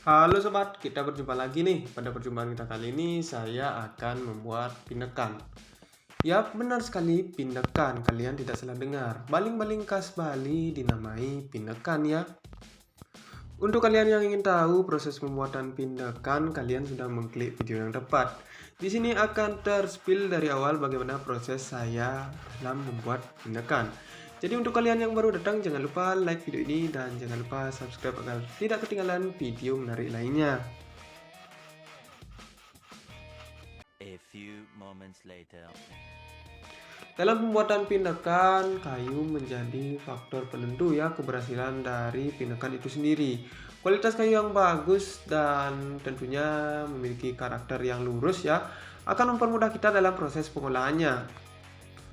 Halo sobat, kita berjumpa lagi nih. Pada perjumpaan kita kali ini saya akan membuat pindekan. Yap, benar sekali pindekan. Kalian tidak salah dengar. Baling-baling khas Bali dinamai pindekan ya. Untuk kalian yang ingin tahu proses pembuatan pindekan, kalian sudah mengklik video yang tepat. Di sini akan terspill dari awal bagaimana proses saya dalam membuat pindekan. Jadi untuk kalian yang baru datang, jangan lupa like video ini dan jangan lupa subscribe agar tidak ketinggalan video menarik lainnya. A few moments later. Dalam pembuatan pindekan, kayu menjadi faktor penentu ya keberhasilan dari pindekan itu sendiri. Kualitas kayu yang bagus dan tentunya memiliki karakter yang lurus ya akan mempermudah kita dalam proses pengolahannya.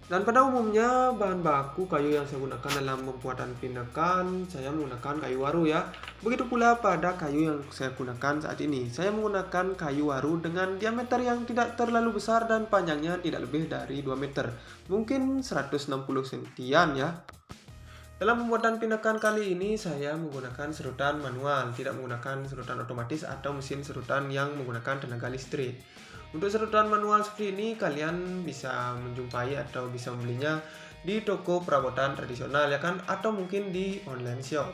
Dan pada umumnya bahan baku kayu yang saya gunakan dalam pembuatan pindekan, saya menggunakan kayu waru ya. Begitu pula pada kayu yang saya gunakan saat ini. Saya menggunakan kayu waru dengan diameter yang tidak terlalu besar dan panjangnya tidak lebih dari 2 meter. Mungkin 160 sentian ya. Dalam pembuatan pindekan kali ini saya menggunakan serutan manual, tidak menggunakan serutan otomatis atau mesin serutan yang menggunakan tenaga listrik. Untuk serutan manual seperti ini kalian bisa menjumpai atau bisa membelinya di toko perabotan tradisional ya kan, atau mungkin di online shop.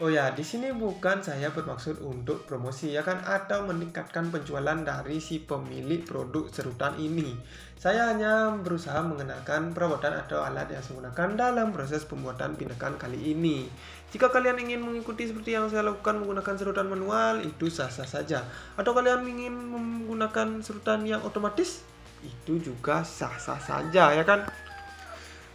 Oh ya, di sini bukan saya bermaksud untuk promosi ya kan atau meningkatkan penjualan dari si pemilik produk serutan ini. Saya hanya berusaha mengenalkan perabotan atau alat yang saya gunakan dalam proses pembuatan pindekan kali ini. Jika kalian ingin mengikuti seperti yang saya lakukan menggunakan serutan manual, itu sah-sah saja. Atau kalian ingin menggunakan serutan yang otomatis, itu juga sah-sah saja ya kan.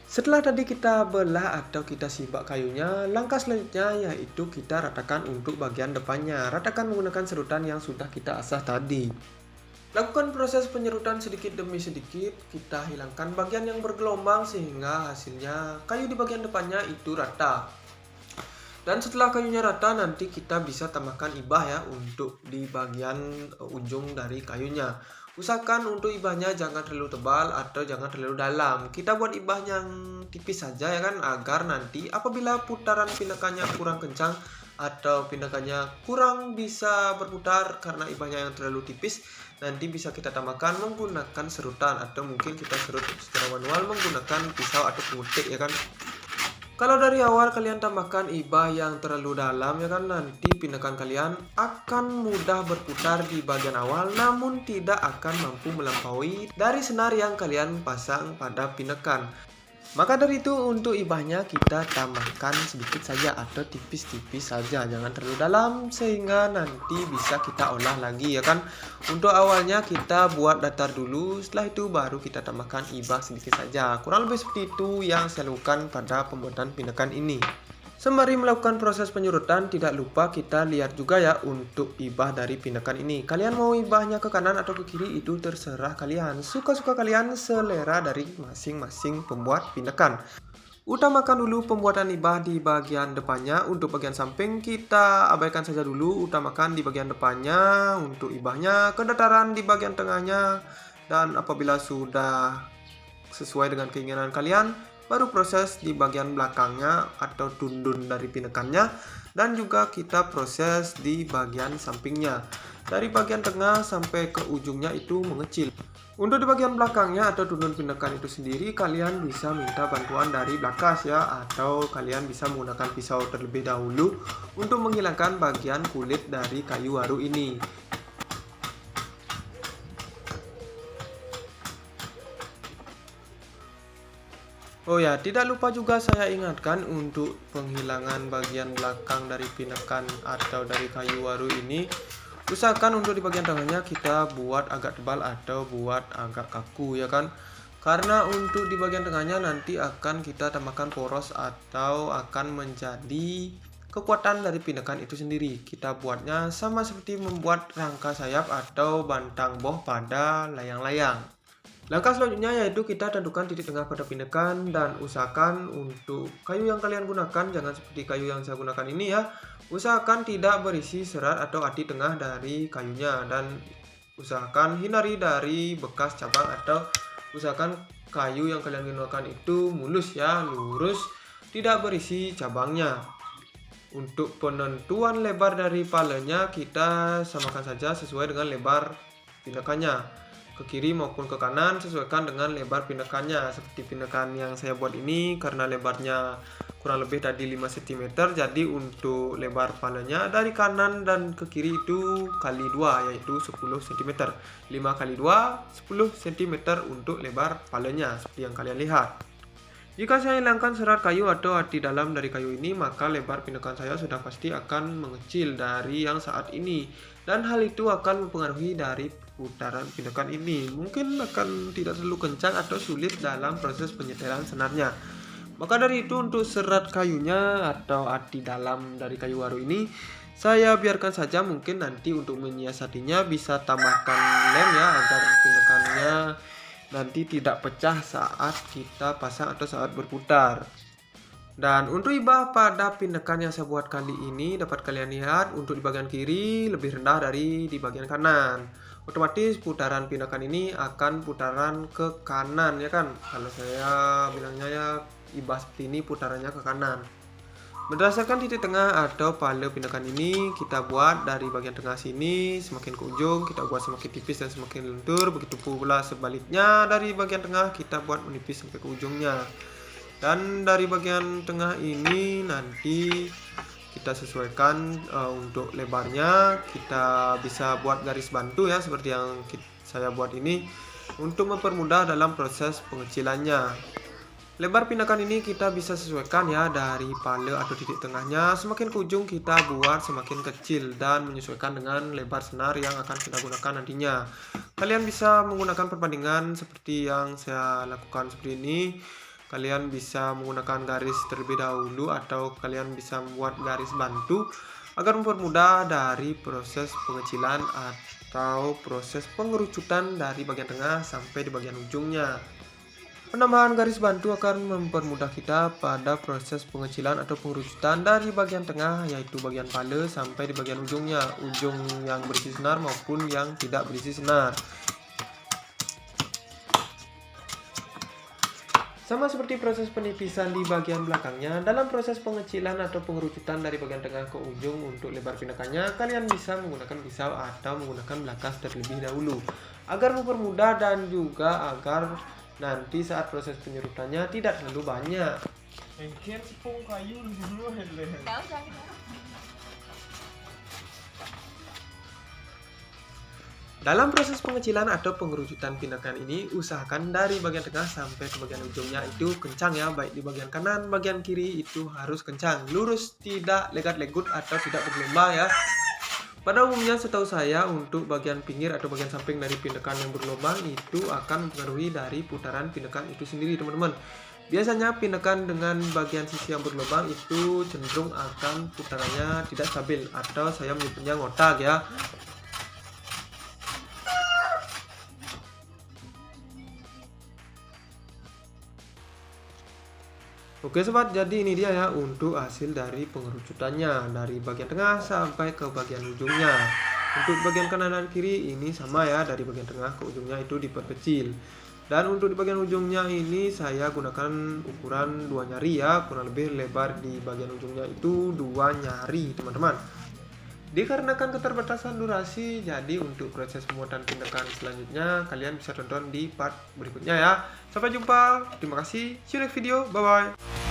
Setelah tadi kita belah atau kita sibak kayunya, langkah selanjutnya yaitu kita ratakan untuk bagian depannya. Ratakan menggunakan serutan yang sudah kita asah tadi. Lakukan proses penyerutan sedikit demi sedikit, kita hilangkan bagian yang bergelombang sehingga hasilnya kayu di bagian depannya itu rata. Dan setelah kayunya rata nanti kita bisa tambahkan ibah ya untuk di bagian ujung dari kayunya. Usahakan untuk ibahnya jangan terlalu tebal atau jangan terlalu dalam. Kita buat ibah yang tipis saja ya kan, agar nanti apabila putaran pindekannya kurang kencang atau pindekannya kurang bisa berputar karena ibahnya yang terlalu tipis, nanti bisa kita tambahkan menggunakan serutan atau mungkin kita serut secara manual menggunakan pisau atau pengutik ya kan. Kalau dari awal kalian tambahkan ibah yang terlalu dalam ya kan, nanti pindekan kalian akan mudah berputar di bagian awal namun tidak akan mampu melampaui dari senar yang kalian pasang pada pindekan. Maka dari itu untuk ibahnya kita tambahkan sedikit saja atau tipis-tipis saja, jangan terlalu dalam sehingga nanti bisa kita olah lagi ya kan. Untuk awalnya kita buat datar dulu, setelah itu baru kita tambahkan ibah sedikit saja. Kurang lebih seperti itu yang saya lakukan pada pembuatan pindekan ini. Sembari melakukan proses penyurutan, tidak lupa kita lihat juga ya untuk ibah dari pindekan ini. Kalian mau ibahnya ke kanan atau ke kiri itu terserah kalian. Suka-suka kalian, selera dari masing-masing pembuat pindekan. Utamakan dulu pembuatan ibah di bagian depannya. Untuk bagian samping kita abaikan saja dulu. Utamakan di bagian depannya untuk ibahnya, kedataran di bagian tengahnya. Dan apabila sudah sesuai dengan keinginan kalian, baru proses di bagian belakangnya atau tundun dari pindekannya, dan juga kita proses di bagian sampingnya dari bagian tengah sampai ke ujungnya itu mengecil. Untuk di bagian belakangnya atau tundun pindekan itu sendiri kalian bisa minta bantuan dari belakas ya, atau kalian bisa menggunakan pisau terlebih dahulu untuk menghilangkan bagian kulit dari kayu waru ini. Oh ya, tidak lupa juga saya ingatkan untuk penghilangan bagian belakang dari pindekan atau dari kayu waru ini. Usahakan untuk di bagian tengahnya kita buat agak tebal atau buat agak kaku ya kan. Karena untuk di bagian tengahnya nanti akan kita tambahkan poros atau akan menjadi kekuatan dari pindekan itu sendiri. Kita buatnya sama seperti membuat rangka sayap atau bantang boh pada layang-layang. Langkah selanjutnya yaitu kita tentukan titik tengah pada pindekan dan usahakan untuk kayu yang kalian gunakan jangan seperti kayu yang saya gunakan ini ya. Usahakan tidak berisi serat atau ati tengah dari kayunya, dan usahakan hindari dari bekas cabang atau usahakan kayu yang kalian gunakan itu mulus ya, lurus, tidak berisi cabangnya. Untuk penentuan lebar dari palanya kita samakan saja sesuai dengan lebar pindakannya. Ke kiri maupun ke kanan sesuaikan dengan lebar pindakannya. Seperti pindakan yang saya buat ini karena lebarnya kurang lebih tadi 5 cm, jadi untuk lebar palanya dari kanan dan ke kiri itu kali 2, yaitu 10 cm. 5 kali 2 10 cm untuk lebar palanya seperti yang kalian lihat. Jika saya hilangkan serat kayu atau arti dalam dari kayu ini, maka lebar pindakan saya sudah pasti akan mengecil dari yang saat ini. Dan hal itu akan mempengaruhi dari putaran pindakan ini. Mungkin akan tidak terlalu kencang atau sulit dalam proses penyetelan senarnya. Maka dari itu untuk serat kayunya atau arti dalam dari kayu waru ini, saya biarkan saja. Mungkin nanti untuk menyiasatinya bisa tambahkan lem ya, agar pindakannya nanti tidak pecah saat kita pasang atau saat berputar. Dan untuk ibah pada pindakan yang saya buat kali ini dapat kalian lihat untuk di bagian kiri lebih rendah dari di bagian kanan. Otomatis putaran pindakan ini akan putaran ke kanan ya kan. Kalau saya bilangnya ya ibah seperti ini putarannya ke kanan. Berdasarkan titik tengah atau pala pindakan ini kita buat dari bagian tengah sini semakin ke ujung kita buat semakin tipis dan semakin lentur. Begitu pula sebaliknya, dari bagian tengah kita buat menipis sampai ke ujungnya. Dan dari bagian tengah ini nanti kita sesuaikan untuk lebarnya. Kita bisa buat garis bantu ya seperti yang saya buat ini untuk mempermudah dalam proses pengecilannya. Lebar pindakan ini kita bisa sesuaikan ya dari pala atau titik tengahnya. Semakin ke ujung kita buat semakin kecil dan menyesuaikan dengan lebar senar yang akan kita gunakan nantinya. Kalian bisa menggunakan perbandingan seperti yang saya lakukan seperti ini. Kalian bisa menggunakan garis terlebih dahulu atau kalian bisa membuat garis bantu agar mempermudah dari proses pengecilan atau proses pengerucutan dari bagian tengah sampai di bagian ujungnya. Penambahan garis bantu akan mempermudah kita pada proses pengecilan atau pengerucutan dari bagian tengah, yaitu bagian pala sampai di bagian ujungnya, ujung yang berisi senar maupun yang tidak berisi senar. Sama seperti proses penipisan di bagian belakangnya, dalam proses pengecilan atau pengerucutan dari bagian tengah ke ujung untuk lebar pindakannya, kalian bisa menggunakan pisau atau menggunakan belakas terlebih dahulu agar mempermudah dan juga agar nanti saat proses penyerutannya tidak terlalu banyak. Dalam proses pengecilan atau pengerucutan pindakan ini, usahakan dari bagian tengah sampai ke bagian ujungnya itu kencang ya, baik di bagian kanan, bagian kiri itu harus kencang, lurus, tidak legat-legut atau tidak bergelombang ya. Pada umumnya setahu saya untuk bagian pinggir atau bagian samping dari pindakan yang bergelombang itu akan mempengaruhi dari putaran pindakan itu sendiri teman-teman. Biasanya pindakan dengan bagian sisi yang bergelombang itu cenderung akan putarannya tidak stabil atau saya menyebutnya ngotak ya. Oke sobat, jadi ini dia ya untuk hasil dari pengerucutannya dari bagian tengah sampai ke bagian ujungnya. Untuk bagian kanan dan kiri ini sama ya, dari bagian tengah ke ujungnya itu diperkecil. Dan untuk di bagian ujungnya ini saya gunakan ukuran 2 nyari ya, kurang lebih lebar di bagian ujungnya itu 2 nyari teman-teman. Dikarenakan keterbatasan durasi, jadi untuk proses pembuatan pindakan selanjutnya kalian bisa tonton di part berikutnya ya. Sampai jumpa, terima kasih, see you next video, bye bye.